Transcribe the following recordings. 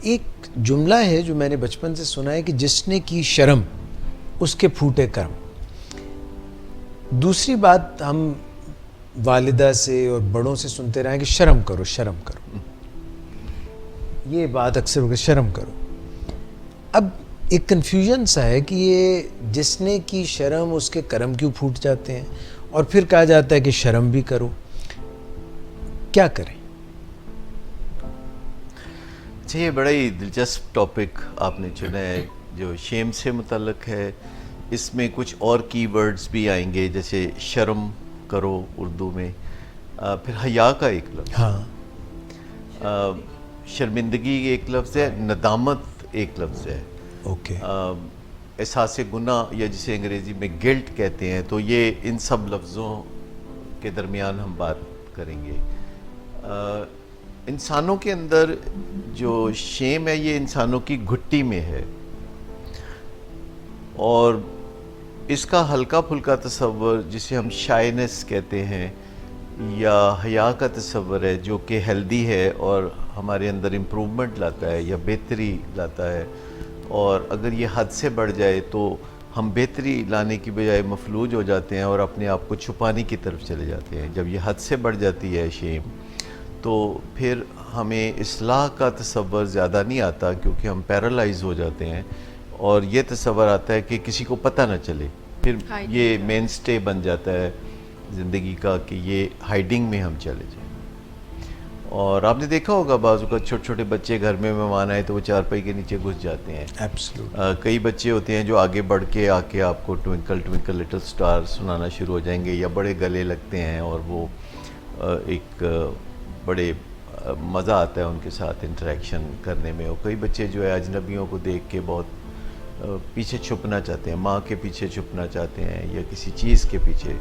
एक जुमला है जो मैंने बचपन से सुना है कि जिसने की शर्म उसके फूटे कर्म। दूसरी बात हम वालिदा से और बड़ों से सुनते रहे कि शर्म करो शर्म करो, ये बात अक्सर होगी शर्म करो। अब एक कन्फ्यूजन सा है कि ये जिसने की शर्म उसके कर्म क्यों फूट जाते हैं, और फिर कहा जाता है कि शर्म भी करो, क्या करें? अच्छा, ये बड़ा ही दिलचस्प टॉपिक आपने चुना है जो शेम से मुतल्लक है। इसमें कुछ और कीवर्ड्स भी आएंगे, जैसे शर्म करो उर्दू में, फिर हया का एक लफ्ज़, हाँ, शर्मिंदगी एक लफ्ज़ है, नदामत एक लफ्ज़ है, ओके, एहसास गुनाह या जिसे अंग्रेज़ी में गिल्ट कहते हैं। तो ये इन सब लफ्ज़ों के दरमियान हम बात करेंगे। इंसानों के अंदर जो शेम है ये इंसानों की घुट्टी में है, और इसका हल्का फुल्का तस्वर जिसे हम शाइनेस कहते हैं या हया का तस्वर है, जो कि हेल्दी है और हमारे अंदर इम्प्रूवमेंट लाता है या बेहतरी लाता है। और अगर ये हद से बढ़ जाए तो हम बेहतरी लाने की बजाय मफलूज हो जाते हैं और अपने आप को छुपाने की तरफ चले जाते हैं। जब ये हद से बढ़ जाती है शेम, तो फिर हमें इस्लाह का तस्वर ज़्यादा नहीं आता, क्योंकि हम पैरालाइज हो जाते हैं और ये तस्वर आता है कि किसी को पता ना चले। फिर ये मेन स्टे बन जाता है ज़िंदगी का कि ये हाइडिंग में हम चले जाएं। और आपने देखा होगा बाजू का छोटे छोटे बच्चे घर में मेहमान आए तो वो चारपाई के नीचे घुस जाते हैं। एब्सोल्युटली। कई बच्चे होते हैं जो आगे बढ़ के आके आपको ट्विंकल ट्विंकल लिटिल स्टार सुनाना शुरू हो जाएंगे, या बड़े गले लगते हैं और वो एक बड़े मज़ा आता है उनके साथ इंटरेक्शन करने में। और कई बच्चे जो है अजनबियों को देख के बहुत पीछे छुपना चाहते हैं, माँ के पीछे छुपना चाहते हैं या किसी चीज़ के पीछे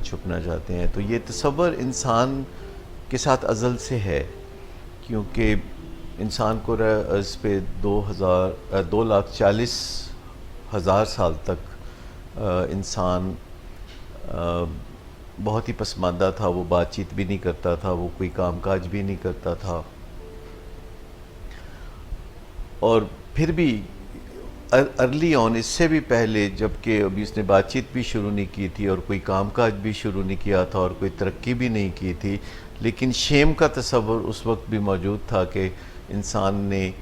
छुपना चाहते हैं। तो ये तस्वर इंसान के साथ अज़ल से है, क्योंकि इंसान को इस पे 2,40,000 साल तक इंसान बहुत ही पसमानदा था। वो बातचीत भी नहीं करता था, वो कोई कामकाज भी नहीं करता था, और फिर भी अर्ली ऑन, इससे भी पहले, जबकि अभी उसने बातचीत भी शुरू नहीं की थी और कोई कामकाज भी शुरू नहीं किया था और कोई तरक्की भी नहीं की थी, लेकिन शेम का तस्वर उस वक्त भी मौजूद था कि इंसान ने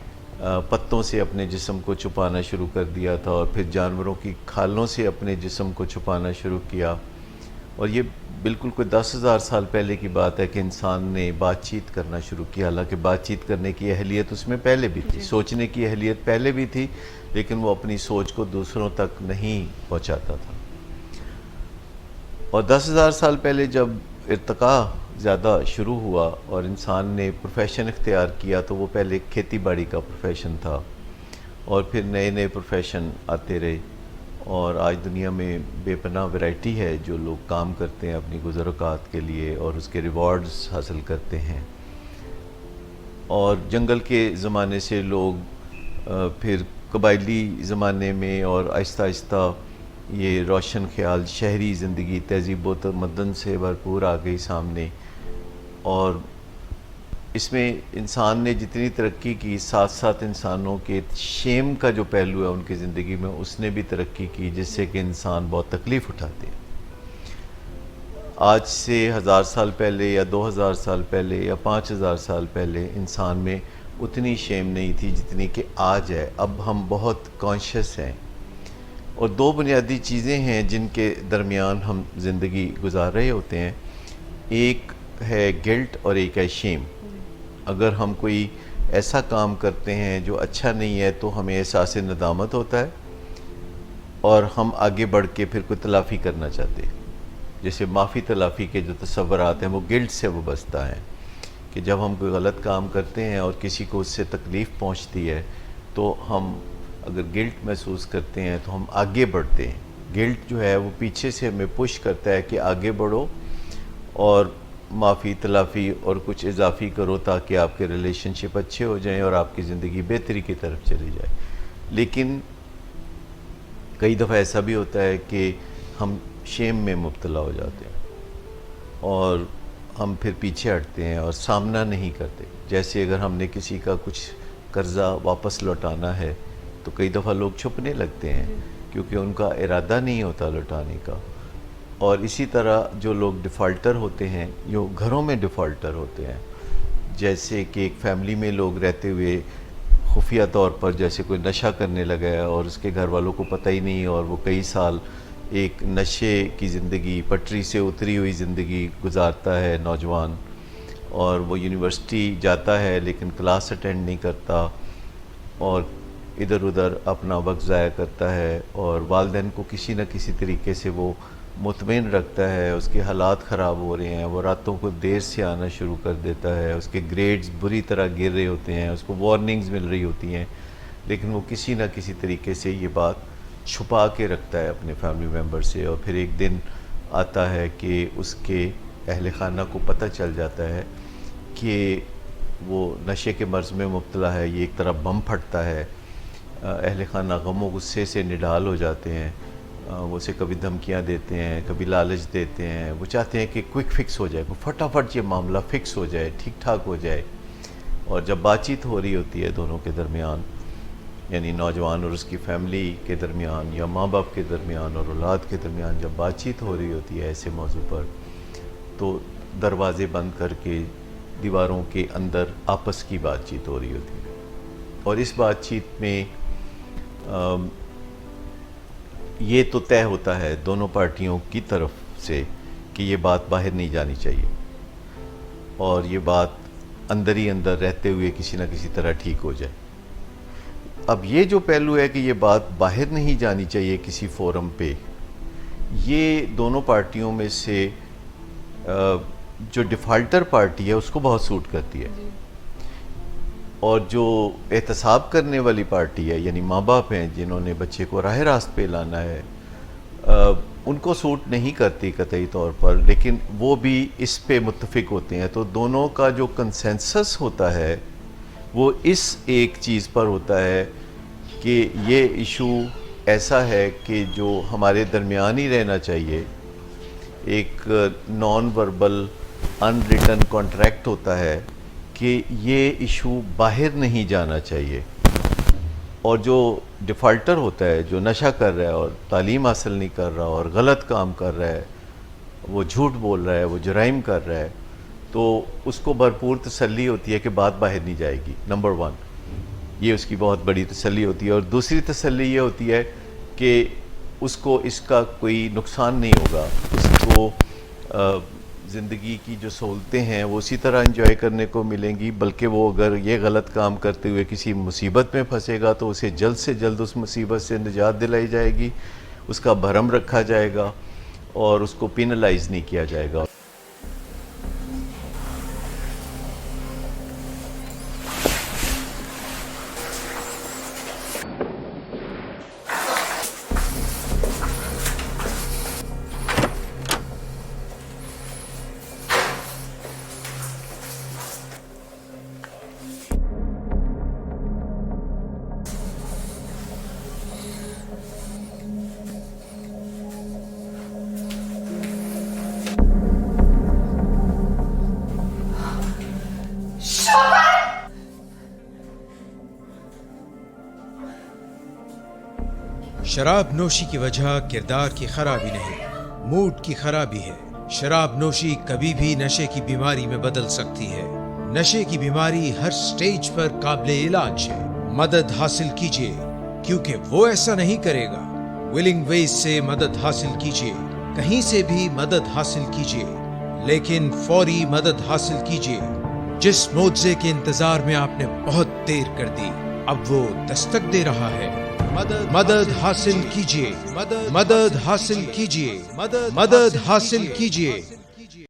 पत्तों से अपने जिस्म को छुपाना शुरू कर दिया था और फिर जानवरों की खालों से अपने जिस्म को छुपाना शुरू किया। और ये बिल्कुल कोई 10,000 साल पहले की बात है कि इंसान ने बातचीत करना शुरू किया। हालांकि बातचीत करने की अहलियत उसमें पहले भी थी, सोचने की अहलियत पहले भी थी, लेकिन वो अपनी सोच को दूसरों तक नहीं पहुंचाता था। और 10,000 साल पहले जब इर्तिका ज़्यादा शुरू हुआ और इंसान ने प्रोफेशन इख्तियार किया, तो वो पहले खेती बाड़ी का प्रोफेशन था और फिर नए नए प्रोफेशन आते रहे, और आज दुनिया में बेपनाह वैरायटी है जो लोग काम करते हैं अपनी गुज़र-औक़ात के लिए और उसके रिवॉर्ड्स हासिल करते हैं। और जंगल के ज़माने से लोग फिर कबायली ज़माने में, और आहिस्ता आहिस्ता ये रोशन ख्याल शहरी ज़िंदगी तहज़ीब व तमद्दुन से भरपूर आ गई सामने। और इसमें इंसान ने जितनी तरक्की की, साथ साथ इंसानों के शेम का जो पहलू है उनकी ज़िंदगी में, उसने भी तरक्की की, जिससे कि इंसान बहुत तकलीफ़ उठाते हैं। आज से 1000 साल पहले या 2000 साल पहले या 5000 साल पहले इंसान में उतनी शेम नहीं थी जितनी कि आज है। अब हम बहुत कॉन्शियस हैं, और दो बुनियादी चीज़ें हैं जिनके दरमियान हम ज़िंदगी गुजार रहे होते हैं। एक है गिल्ट और एक है शेम। अगर हम कोई ऐसा काम करते हैं जो अच्छा नहीं है तो हमें एहसास नदामत होता है, और हम आगे बढ़ के फिर कोई तलाफ़ी करना चाहते हैं। जैसे माफ़ी तलाफ़ी के जो तस्वुरात हैं वो गिल्ट से वो बसता है कि जब हम कोई गलत काम करते हैं और किसी को उससे तकलीफ़ पहुंचती है, तो हम अगर गिल्ट महसूस करते हैं तो हम आगे बढ़ते हैं। गिल्ट जो है वो पीछे से हमें पुश करता है कि आगे बढ़ो और माफ़ी तलाफ़ी और कुछ इजाफ़ी करो, ताकि आपके रिलेशनशिप अच्छे हो जाएं और आपकी ज़िंदगी बेहतरी की तरफ चली जाए। लेकिन कई दफ़ा ऐसा भी होता है कि हम शेम में मुब्तला हो जाते हैं और हम फिर पीछे हटते हैं और सामना नहीं करते। जैसे अगर हमने किसी का कुछ कर्ज़ा वापस लौटाना है तो कई दफ़ा लोग छुपने लगते हैं क्योंकि उनका इरादा नहीं होता लौटाने का। और इसी तरह जो लोग डिफ़ॉल्टर होते हैं, जो घरों में डिफ़ॉल्टर होते हैं, जैसे कि एक फैमिली में लोग रहते हुए खुफिया तौर पर जैसे कोई नशा करने लगा है और उसके घर वालों को पता ही नहीं, और वो कई साल एक नशे की ज़िंदगी, पटरी से उतरी हुई ज़िंदगी गुजारता है नौजवान, और वो यूनिवर्सिटी जाता है लेकिन क्लास अटेंड नहीं करता और इधर उधर अपना वक्त ज़ाया करता है, और वालिदैन को किसी न किसी तरीके से वो मुतमईन रखता है। उसके हालात ख़राब हो रहे हैं, वो रातों को देर से आना शुरू कर देता है, उसके ग्रेड्स बुरी तरह गिर रहे होते हैं, उसको वार्निंग्स मिल रही होती हैं, लेकिन वो किसी न किसी तरीके से ये बात छुपा के रखता है अपने फैमिली मेम्बर से। और फिर एक दिन आता है कि उसके अहल खाना को पता चल जाता है कि वो नशे के मर्ज़ में मुब्तला है। ये एक तरफ बम फटता है, अहल खाना गम व गुस्से से निडाल हो जाते हैं, वो उसे कभी धमकियां देते हैं, कभी लालच देते हैं, वो चाहते हैं कि क्विक फिक्स हो जाए, फटाफट ये मामला फिक्स हो जाए, ठीक ठाक हो जाए। और जब बातचीत हो रही होती है दोनों के दरमियान, यानी नौजवान और उसकी फ़ैमिली के दरमियान या माँ बाप के दरमियान और औलाद के दरमियान जब बातचीत हो रही होती है ऐसे मौजू पर, तो दरवाज़े बंद करके दीवारों के अंदर आपस की बातचीत हो रही होती है। और इस बातचीत में ये तो तय होता है दोनों पार्टियों की तरफ से कि ये बात बाहर नहीं जानी चाहिए, और ये बात अंदर ही अंदर रहते हुए किसी न किसी तरह ठीक हो जाए। अब ये जो पहलू है कि ये बात बाहर नहीं जानी चाहिए किसी फोरम पे, ये दोनों पार्टियों में से जो डिफ़ॉल्टर पार्टी है उसको बहुत सूट करती है, और जो एहतसाब करने वाली पार्टी है यानी माँ बाप हैं जिन्होंने बच्चे को राह रास्त पे लाना है, उनको सूट नहीं करती कतई तौर पर, लेकिन वो भी इस पे मुत्तफिक होते हैं। तो दोनों का जो कंसेंसस होता है वो इस एक चीज़ पर होता है कि ये इशू ऐसा है कि जो हमारे दरमियान ही रहना चाहिए। एक नॉन वर्बल अनरिटन कॉन्ट्रैक्ट होता है कि ये इशू बाहर नहीं जाना चाहिए। और जो डिफ़ॉल्टर होता है, जो नशा कर रहा है और तालीम हासिल नहीं कर रहा और गलत काम कर रहा है, वो झूठ बोल रहा है, वो जराइम कर रहा है, तो उसको भरपूर तसल्ली होती है कि बात बाहर नहीं जाएगी। नंबर 1 ये उसकी बहुत बड़ी तसल्ली होती है। और दूसरी तसल्ली ये होती है कि उसको इसका कोई नुकसान नहीं होगा, उसको ज़िंदगी की जो सहूलतें हैं वो उसी तरह एंजॉय करने को मिलेंगी, बल्कि वो अगर ये गलत काम करते हुए किसी मुसीबत में फंसेगा तो उसे जल्द से जल्द उस मुसीबत से निजात दिलाई जाएगी, उसका भरम रखा जाएगा और उसको पेनलाइज नहीं किया जाएगा। शराब नोशी की वजह किरदार की खराबी नहीं, मूड की खराबी है। शराब नोशी कभी भी नशे की बीमारी में बदल सकती है। नशे की बीमारी हर स्टेज पर काबिले इलाज है। मदद हासिल कीजिए, क्योंकि वो ऐसा नहीं करेगा। विलिंग वेज से मदद हासिल कीजिए, कहीं से भी मदद हासिल कीजिए, लेकिन फौरी मदद हासिल कीजिए। जिस मुआवजे के इंतजार में आपने बहुत देर कर दी, अब वो दस्तक दे रहा है। मदद हासिल कीजिए, मदद हासिल कीजिए, मदद हासिल कीजिए।